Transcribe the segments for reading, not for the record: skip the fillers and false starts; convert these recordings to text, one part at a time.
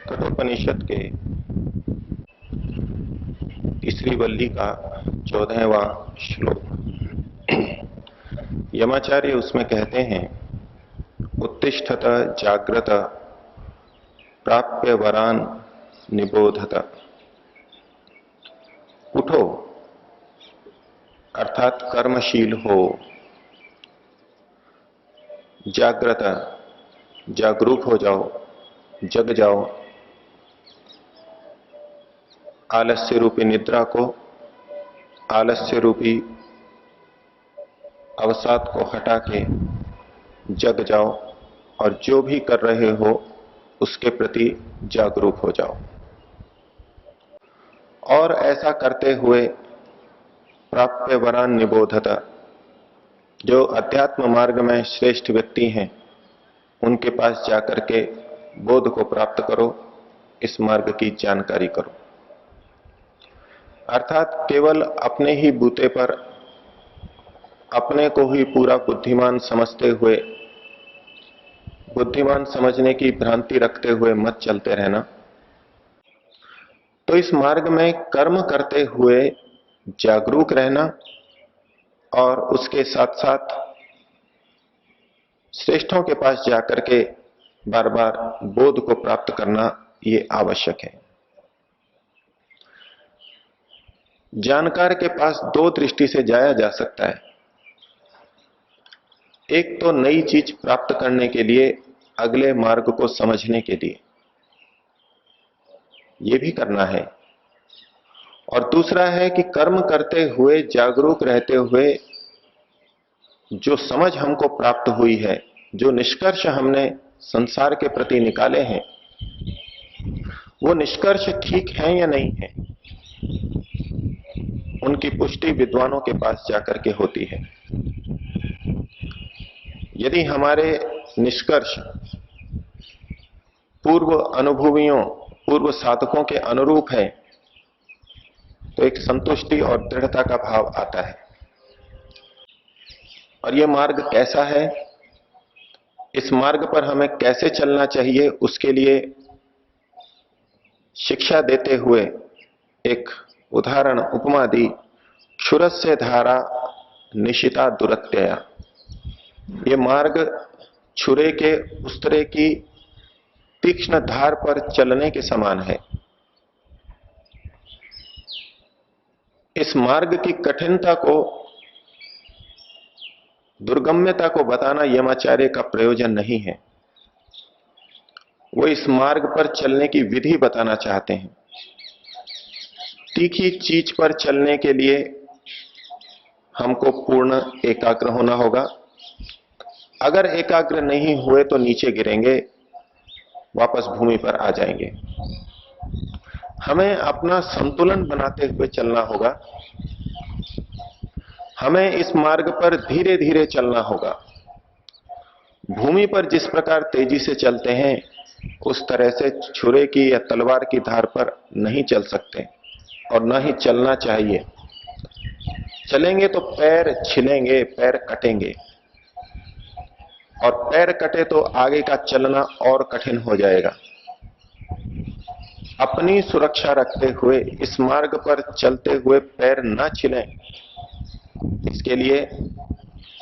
कठोपनिषद के तीसरी वल्ली का 14वां श्लोक। यमाचार्य उसमें कहते हैं, उत्तिष्ठत जाग्रत प्राप्य वरान निबोधत। उठो अर्थात कर्मशील हो, जाग्रत जागरूक हो जाओ, जग जाओ, आलस्य रूपी निद्रा को, आलस्य रूपी अवसाद को हटा के जग जाओ और जो भी कर रहे हो उसके प्रति जागरूक हो जाओ। और ऐसा करते हुए प्राप्य वरान निबोधत, जो अध्यात्म मार्ग में श्रेष्ठ व्यक्ति हैं उनके पास जाकर के बोध को प्राप्त करो, इस मार्ग की जानकारी करो। अर्थात केवल अपने ही बूते पर अपने को ही पूरा बुद्धिमान समझते हुए, बुद्धिमान समझने की भ्रांति रखते हुए मत चलते रहना। तो इस मार्ग में कर्म करते हुए जागरूक रहना और उसके साथ साथ श्रेष्ठों के पास जाकर के बार बार बोध को प्राप्त करना, ये आवश्यक है। जानकार के पास दो दृष्टि से जाया जा सकता है। एक तो नई चीज प्राप्त करने के लिए, अगले मार्ग को समझने के लिए, यह भी करना है। और दूसरा है कि कर्म करते हुए, जागरूक रहते हुए जो समझ हमको प्राप्त हुई है, जो निष्कर्ष हमने संसार के प्रति निकाले हैं, वो निष्कर्ष ठीक है या नहीं है, उनकी पुष्टि विद्वानों के पास जाकर के होती है। यदि हमारे निष्कर्ष पूर्व अनुभवियों, पूर्व साधकों के अनुरूप है तो एक संतुष्टि और दृढ़ता का भाव आता है। और यह मार्ग कैसा है, इस मार्ग पर हमें कैसे चलना चाहिए, उसके लिए शिक्षा देते हुए एक उदाहरण उपमा दी, क्षुरस्य धारा निशिता दुरत्यया। ये मार्ग छुरे के उस्तरे की तीक्ष्ण धार पर चलने के समान है। इस मार्ग की कठिनता को, दुर्गम्यता को बताना यमाचार्य का प्रयोजन नहीं है। वो इस मार्ग पर चलने की विधि बताना चाहते हैं। तीखी चीज पर चलने के लिए हमको पूर्ण एकाग्र होना होगा। अगर एकाग्र नहीं हुए तो नीचे गिरेंगे, वापस भूमि पर आ जाएंगे। हमें अपना संतुलन बनाते हुए चलना होगा। हमें इस मार्ग पर धीरे धीरे चलना होगा। भूमि पर जिस प्रकार तेजी से चलते हैं, उस तरह से छुरे की या तलवार की धार पर नहीं चल सकते और न ही चलना चाहिए। चलेंगे तो पैर छिलेंगे, पैर कटेंगे, और पैर कटे तो आगे का चलना और कठिन हो जाएगा। अपनी सुरक्षा रखते हुए इस मार्ग पर चलते हुए पैर न छिलें, इसके लिए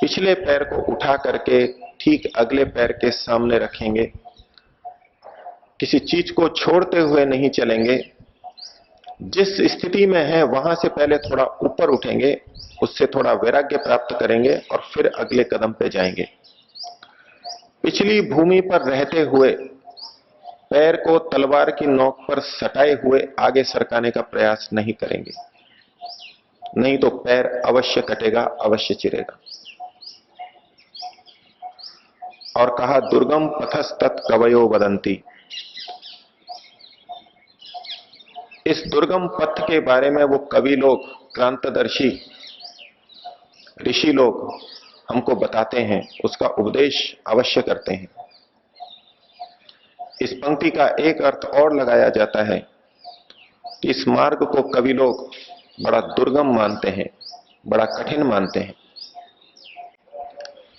पिछले पैर को उठा करके ठीक अगले पैर के सामने रखेंगे। किसी चीज को छोड़ते हुए नहीं चलेंगे। जिस स्थिति में है वहां से पहले थोड़ा ऊपर उठेंगे, उससे थोड़ा वैराग्य प्राप्त करेंगे और फिर अगले कदम पे जाएंगे। पिछली भूमि पर रहते हुए पैर को तलवार की नोक पर सटाए हुए आगे सरकाने का प्रयास नहीं करेंगे, नहीं तो पैर अवश्य कटेगा, अवश्य चिरेगा। और कहा, दुर्गम पथस्तत् कवयो वदंती। इस दुर्गम पथ के बारे में वो कवि लोग, क्रांतदर्शी ऋषि लोग हमको बताते हैं, उसका उपदेश अवश्य करते हैं। इस पंक्ति का एक अर्थ और लगाया जाता है कि इस मार्ग को कवि लोग बड़ा दुर्गम मानते हैं, बड़ा कठिन मानते हैं।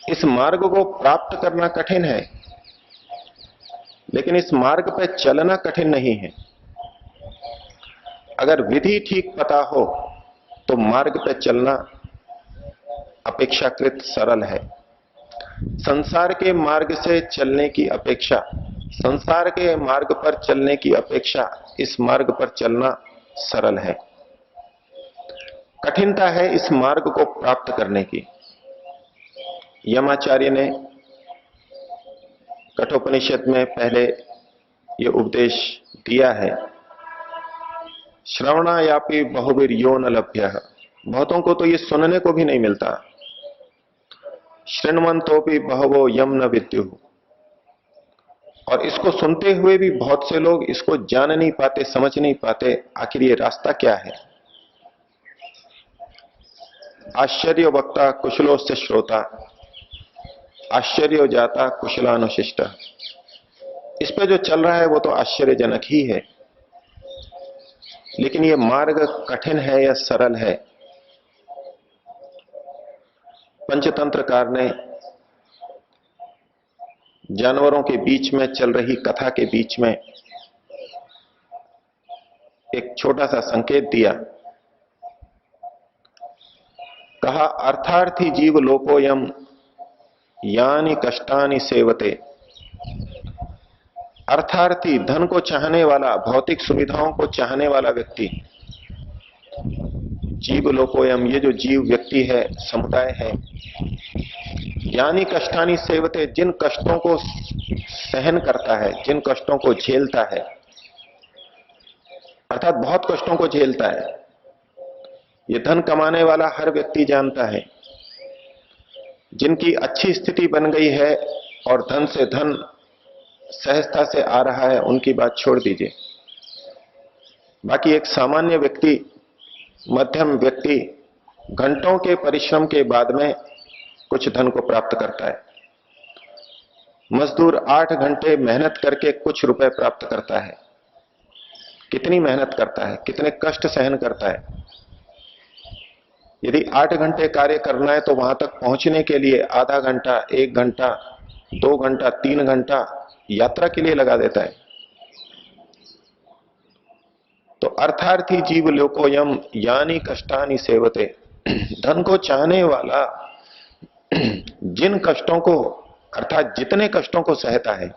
इस मार्ग को प्राप्त करना कठिन है, लेकिन इस मार्ग पर चलना कठिन नहीं है। अगर विधि ठीक पता हो तो मार्ग पर चलना अपेक्षाकृत सरल है। संसार के मार्ग से चलने की अपेक्षा, संसार के मार्ग पर चलने की अपेक्षा इस मार्ग पर चलना सरल है। कठिनता है इस मार्ग को प्राप्त करने की। यमाचार्य ने कठोपनिषद में पहले यह उपदेश दिया है, श्रवणायापि बहुवीर यो न लभ्य। बहुतों को तो ये सुनने को भी नहीं मिलता। शृण्वन्तो भी बहवो यम न विद्यु। और इसको सुनते हुए भी बहुत से लोग इसको जान नहीं पाते, समझ नहीं पाते, आखिर ये रास्ता क्या है। आश्चर्य वक्ता कुशलो से श्रोता, आश्चर्य जाता कुशलानुशिष्ट। इस पे जो चल रहा है वो तो आश्चर्यजनक ही है, लेकिन ये मार्ग कठिन है या सरल है। पंचतंत्रकार ने जानवरों के बीच में चल रही कथा के बीच में एक छोटा सा संकेत दिया। कहा, अर्थार्थी जीव लोकोयम यानी कष्टानि सेवते। अर्थार्थी, धन को चाहने वाला, भौतिक सुविधाओं को चाहने वाला व्यक्ति, जीव लोकोयम, ये जो जीव व्यक्ति है, समुदाय है, यानी कष्टानि सेवते, जिन कष्टों को सहन करता है, जिन कष्टों को झेलता है, अर्थात बहुत कष्टों को झेलता है। ये धन कमाने वाला हर व्यक्ति जानता है। जिनकी अच्छी स्थिति बन गई है और धन से धन सहजता से आ रहा है, उनकी बात छोड़ दीजिए। बाकी एक सामान्य व्यक्ति, मध्यम व्यक्ति, घंटों के परिश्रम के बाद में कुछ धन को प्राप्त करता है। मजदूर 8 घंटे मेहनत करके कुछ रुपए प्राप्त करता है। कितनी मेहनत करता है, कितने कष्ट सहन करता है। यदि 8 घंटे कार्य करना है तो वहां तक पहुंचने के लिए आधा घंटा, 1 घंटा, 2 घंटा, 3 घंटा यात्रा के लिए लगा देता है। तो अर्थार्थी जीव लोकोयम यानी कष्टानि सेवते। धन को चाहने वाला जिन कष्टों को, अर्थात जितने कष्टों को सहता है,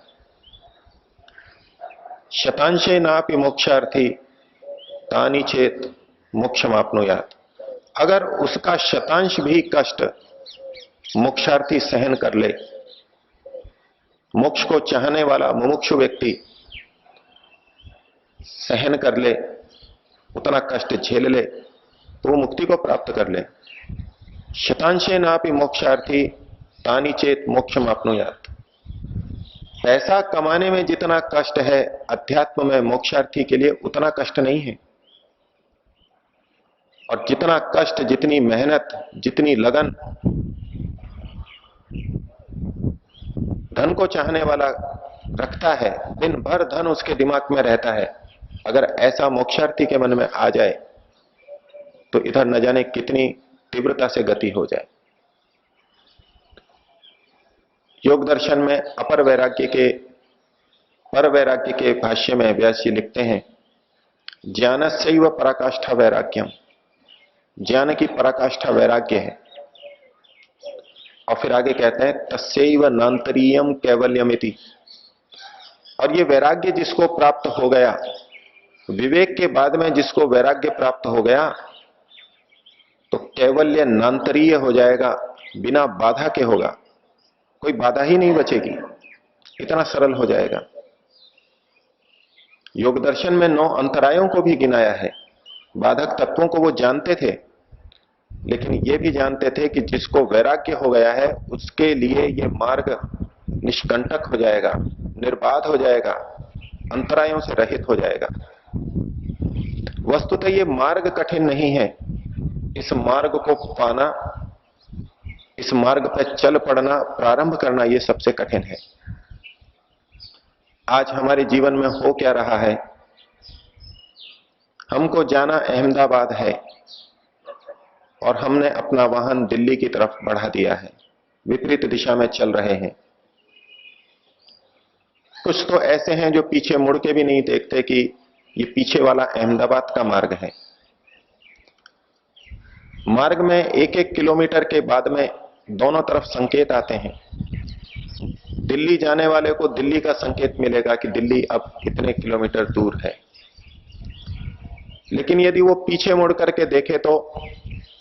शतांशे नापि मोक्षार्थी तानि चेत मोक्षमाप्नुयात्। अगर उसका शतांश भी कष्ट मोक्षार्थी सहन कर ले, मोक्ष को चाहने वाला मुमुक्षु व्यक्ति सहन कर ले, उतना कष्ट झेल ले, तो वो मुक्ति को प्राप्त कर ले। शतांशे नापि मोक्षार्थी तानि चेत मोक्षमाप्नुयात्। पैसा कमाने में जितना कष्ट है, अध्यात्म में मोक्षार्थी के लिए उतना कष्ट नहीं है। और जितना कष्ट, जितनी मेहनत, जितनी लगन धन को चाहने वाला रखता है, दिन भर धन उसके दिमाग में रहता है, अगर ऐसा मोक्षार्थी के मन में आ जाए तो इधर न जाने कितनी तीव्रता से गति हो जाए। योग दर्शन में पर वैराग्य के भाष्य में व्यास जी लिखते हैं, ज्ञानस्यैव पराकाष्ठा वैराग्यम। ज्ञान की पराकाष्ठा वैराग्य है। और फिर आगे कहते हैं, तस्यैव नान्तरीयम कैवल्यमिति। और ये वैराग्य जिसको प्राप्त हो गया, विवेक के बाद में जिसको वैराग्य प्राप्त हो गया, तो कैवल्य नान्तरीय हो जाएगा, बिना बाधा के होगा, कोई बाधा ही नहीं बचेगी, इतना सरल हो जाएगा। योग दर्शन में 9 अंतरायों को भी गिनाया है। बाधक तत्वों को वो जानते थे, लेकिन ये भी जानते थे कि जिसको वैराग्य हो गया है उसके लिए ये मार्ग निष्कंटक हो जाएगा, निर्बाध हो जाएगा, अंतरायों से रहित हो जाएगा। वस्तुतः ये मार्ग कठिन नहीं है। इस मार्ग को पाना, इस मार्ग पर चल पड़ना, प्रारंभ करना, ये सबसे कठिन है। आज हमारे जीवन में हो क्या रहा है? हमको जाना अहमदाबाद है और हमने अपना वाहन दिल्ली की तरफ बढ़ा दिया है। विपरीत दिशा में चल रहे हैं। कुछ तो ऐसे हैं जो पीछे मुड़ के भी नहीं देखते कि ये पीछे वाला अहमदाबाद का मार्ग है। मार्ग में एक एक किलोमीटर के बाद में दोनों तरफ संकेत आते हैं। दिल्ली जाने वाले को दिल्ली का संकेत मिलेगा कि दिल्ली अब कितने किलोमीटर दूर है, लेकिन यदि वो पीछे मुड़ करके देखे तो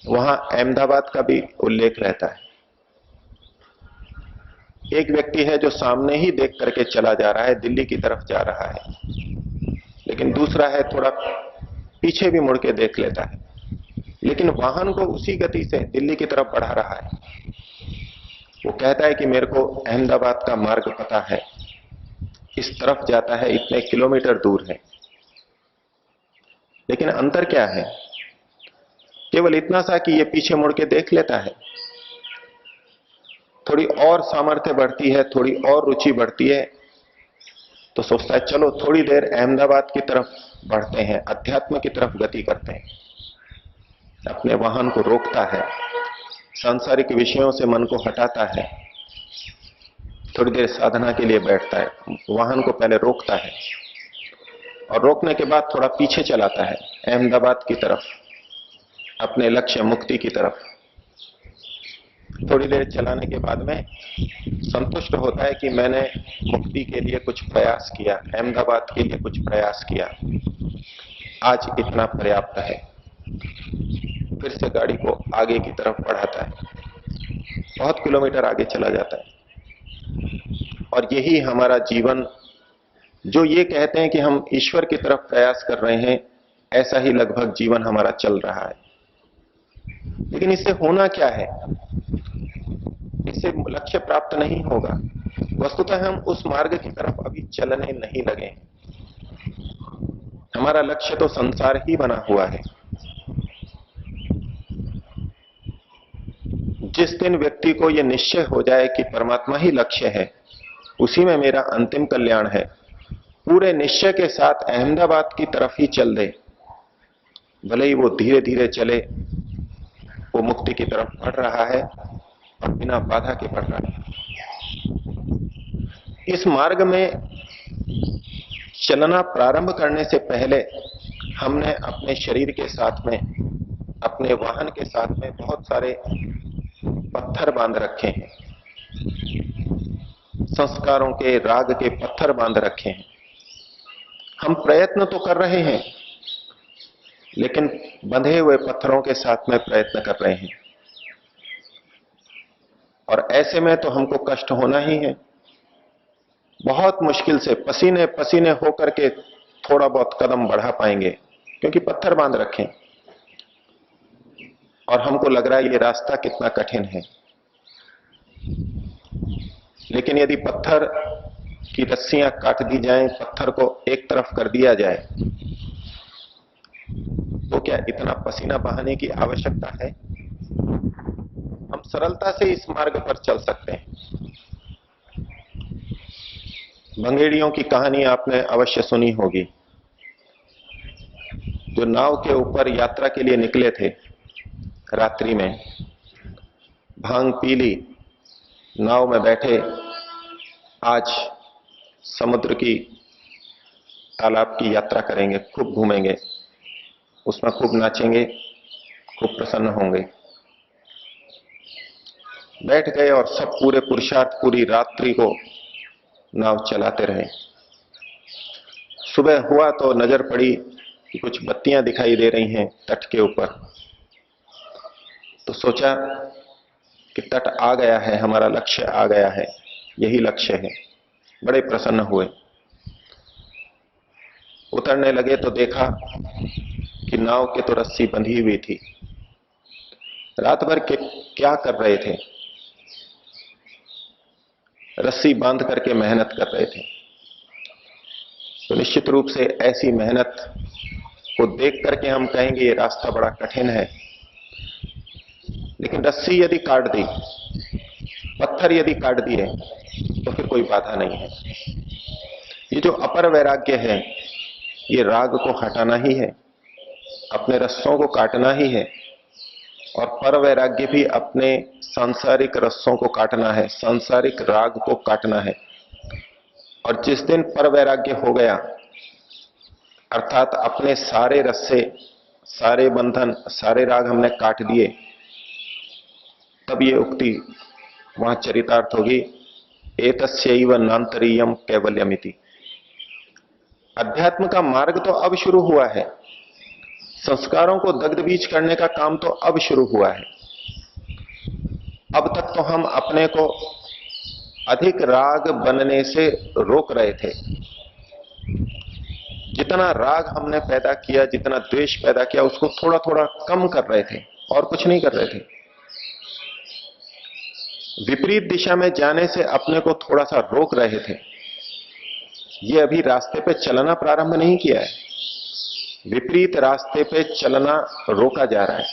वहां अहमदाबाद का भी उल्लेख रहता है। एक व्यक्ति है जो सामने ही देख करके चला जा रहा है, दिल्ली की तरफ जा रहा है, लेकिन दूसरा है थोड़ा पीछे भी मुड़ के देख लेता है, लेकिन वाहन को उसी गति से दिल्ली की तरफ बढ़ा रहा है। वो कहता है कि मेरे को अहमदाबाद का मार्ग पता है, इस तरफ जाता है, इतने किलोमीटर दूर है। लेकिन अंतर क्या है? केवल इतना सा कि ये पीछे मुड़ के देख लेता है। थोड़ी और सामर्थ्य बढ़ती है, थोड़ी और रुचि बढ़ती है, तो सोचता है चलो थोड़ी देर अहमदाबाद की तरफ बढ़ते हैं, अध्यात्म की तरफ गति करते हैं। अपने वाहन को रोकता है, सांसारिक विषयों से मन को हटाता है, थोड़ी देर साधना के लिए बैठता है, वाहन को पहले रोकता है और रोकने के बाद थोड़ा पीछे चलाता है अहमदाबाद की तरफ, अपने लक्ष्य मुक्ति की तरफ। थोड़ी देर चलाने के बाद में संतुष्ट होता है कि मैंने मुक्ति के लिए कुछ प्रयास किया, अहमदाबाद के लिए कुछ प्रयास किया, आज इतना पर्याप्त है। फिर से गाड़ी को आगे की तरफ बढ़ाता है, बहुत किलोमीटर आगे चला जाता है। और यही हमारा जीवन, जो ये कहते हैं कि हम ईश्वर की तरफ प्रयास कर रहे हैं, ऐसा ही लगभग जीवन हमारा चल रहा है। लेकिन इससे होना क्या है? इससे लक्ष्य प्राप्त नहीं होगा। वस्तुतः हम उस मार्ग की तरफ अभी चलने नहीं लगे हैं। हमारा लक्ष्य तो संसार ही बना हुआ है। जिस दिन व्यक्ति को यह निश्चय हो जाए कि परमात्मा ही लक्ष्य है, उसी में मेरा अंतिम कल्याण है, पूरे निश्चय के साथ अहमदाबाद की तरफ ही चल दे, भले ही वो धीरे धीरे चले, वो मुक्ति की तरफ बढ़ रहा है और बिना बाधा के बढ़ रहा है। इस मार्ग में चलना प्रारंभ करने से पहले हमने अपने शरीर के साथ में, अपने वाहन के साथ में बहुत सारे पत्थर बांध रखे हैं, संस्कारों के, राग के पत्थर बांध रखे हैं। हम प्रयत्न तो कर रहे हैं, लेकिन बंधे हुए पत्थरों के साथ में प्रयत्न कर रहे हैं, और ऐसे में तो हमको कष्ट होना ही है। बहुत मुश्किल से पसीने पसीने होकर के थोड़ा बहुत कदम बढ़ा पाएंगे, क्योंकि पत्थर बांध रखे और हमको लग रहा है ये रास्ता कितना कठिन है। लेकिन यदि पत्थर की रस्सियां काट दी जाएं, पत्थर को एक तरफ कर दिया जाए, तो क्या इतना पसीना बहाने की आवश्यकता है? हम सरलता से इस मार्ग पर चल सकते हैं। भंगेड़ियों की कहानी आपने अवश्य सुनी होगी, जो नाव के ऊपर यात्रा के लिए निकले थे, रात्रि में भांग पी ली, नाव में बैठे, आज समुद्र की, तालाब की यात्रा करेंगे, खूब घूमेंगे, उसमें खूब नाचेंगे, खूब प्रसन्न होंगे। बैठ गए और सब पूरे पुरुषार्थ पूरी रात्रि को नाव चलाते रहे। सुबह हुआ तो नजर पड़ी कि कुछ बत्तियां दिखाई दे रही हैं तट के ऊपर, तो सोचा कि तट आ गया है, हमारा लक्ष्य आ गया है, यही लक्ष्य है। बड़े प्रसन्न हुए। उतरने लगे तो देखा कि नाव के तो रस्सी बंधी हुई थी। रात भर के क्या कर रहे थे? रस्सी बांध करके मेहनत कर रहे थे। तो निश्चित रूप से ऐसी मेहनत को देख करके हम कहेंगे ये रास्ता बड़ा कठिन है, लेकिन रस्सी यदि काट दी, पत्थर यदि काट दिए, तो फिर कोई बाधा नहीं है। ये जो अपर वैराग्य है, ये राग को हटाना ही है, अपने रस्सों को काटना ही है। और पर वैराग्य भी अपने सांसारिक रस्सों को काटना है, सांसारिक राग को काटना है। और जिस दिन पर वैराग्य हो गया, अर्थात अपने सारे रस्से, सारे बंधन, सारे राग हमने काट दिए, तब ये उक्ति वहां चरितार्थ होगी, एतस्यैव नान्तरीयम कैवल्यमिति। अध्यात्म का मार्ग तो अब शुरू हुआ है, संस्कारों को दग्ध बीज करने का काम तो अब शुरू हुआ है। अब तक तो हम अपने को अधिक राग बनने से रोक रहे थे। जितना राग हमने पैदा किया, जितना द्वेष पैदा किया, उसको थोड़ा थोड़ा कम कर रहे थे और कुछ नहीं कर रहे थे। विपरीत दिशा में जाने से अपने को थोड़ा सा रोक रहे थे। ये अभी रास्ते पे चलना प्रारंभ नहीं किया है, विपरीत रास्ते पे चलना रोका जा रहा है।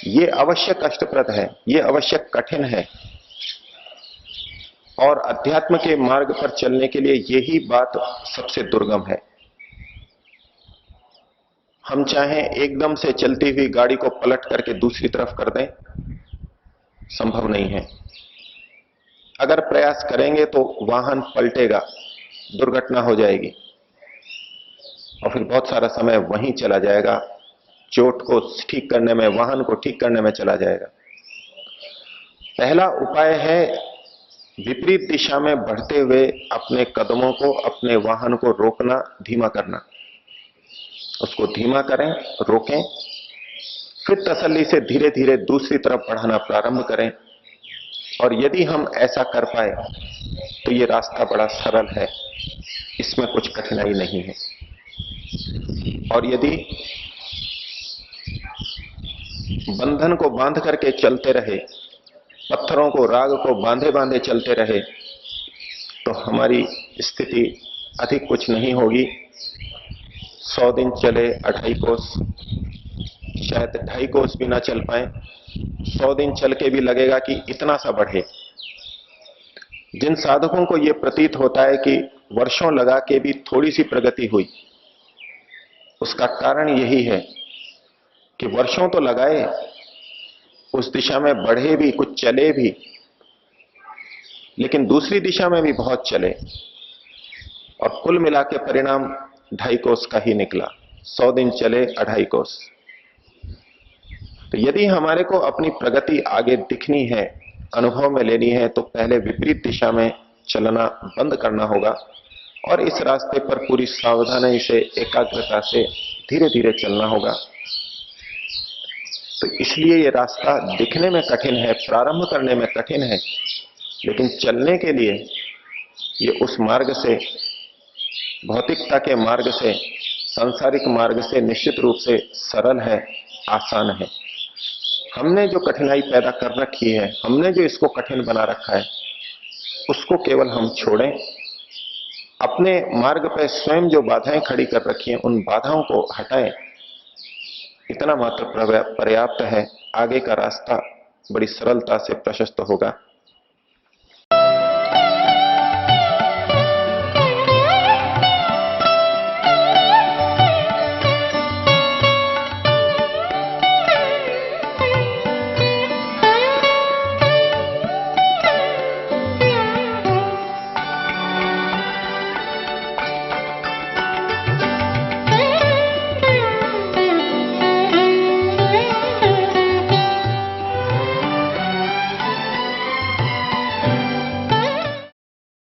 ये अवश्य कष्टप्रद है, ये अवश्य कठिन है, और अध्यात्म के मार्ग पर चलने के लिए यही बात सबसे दुर्गम है। हम चाहें एकदम से चलती हुई गाड़ी को पलट करके दूसरी तरफ कर दें, संभव नहीं है। अगर प्रयास करेंगे तो वाहन पलटेगा, दुर्घटना हो जाएगी और फिर बहुत सारा समय वहीं चला जाएगा, चोट को ठीक करने में, वाहन को ठीक करने में चला जाएगा। पहला उपाय है विपरीत दिशा में बढ़ते हुए अपने कदमों को, अपने वाहन को रोकना, धीमा करना। उसको धीमा करें, रोकें, फिर तसल्ली से धीरे धीरे दूसरी तरफ बढ़ाना प्रारंभ करें। और यदि हम ऐसा कर पाए तो ये रास्ता बड़ा सरल है, इसमें कुछ कठिनाई नहीं है। और यदि बंधन को बांध करके चलते रहे, पत्थरों को, राग को बांधे बांधे चलते रहे, तो हमारी स्थिति अधिक कुछ नहीं होगी। 100 दिन चले 2.5 कोस, शायद 2.5 कोस भी ना चल पाए। 100 दिन चल के भी लगेगा कि इतना सा बढ़े। जिन साधकों को यह प्रतीत होता है कि वर्षों लगा के भी थोड़ी सी प्रगति हुई, उसका कारण यही है कि वर्षों तो लगाए, उस दिशा में बढ़े भी, कुछ चले भी, लेकिन दूसरी दिशा में भी बहुत चले, और कुल मिला के परिणाम 2.5 कोस का ही निकला। 100 दिन चले 2.5 कोस। तो यदि हमारे को अपनी प्रगति आगे दिखनी है, अनुभव में लेनी है, तो पहले विपरीत दिशा में चलना बंद करना होगा और इस रास्ते पर पूरी सावधानी से, एकाग्रता से धीरे धीरे चलना होगा। तो इसलिए ये रास्ता दिखने में कठिन है, प्रारंभ करने में कठिन है, लेकिन चलने के लिए ये उस मार्ग से, भौतिकता के मार्ग से, सांसारिक मार्ग से निश्चित रूप से सरल है, आसान है। हमने जो कठिनाई पैदा कर रखी है, हमने जो इसको कठिन बना रखा है, उसको केवल हम छोड़ें। अपने मार्ग पर स्वयं जो बाधाएं खड़ी कर रखी हैं, उन बाधाओं को हटाएं। इतना मात्र पर्याप्त है। आगे का रास्ता बड़ी सरलता से प्रशस्त होगा।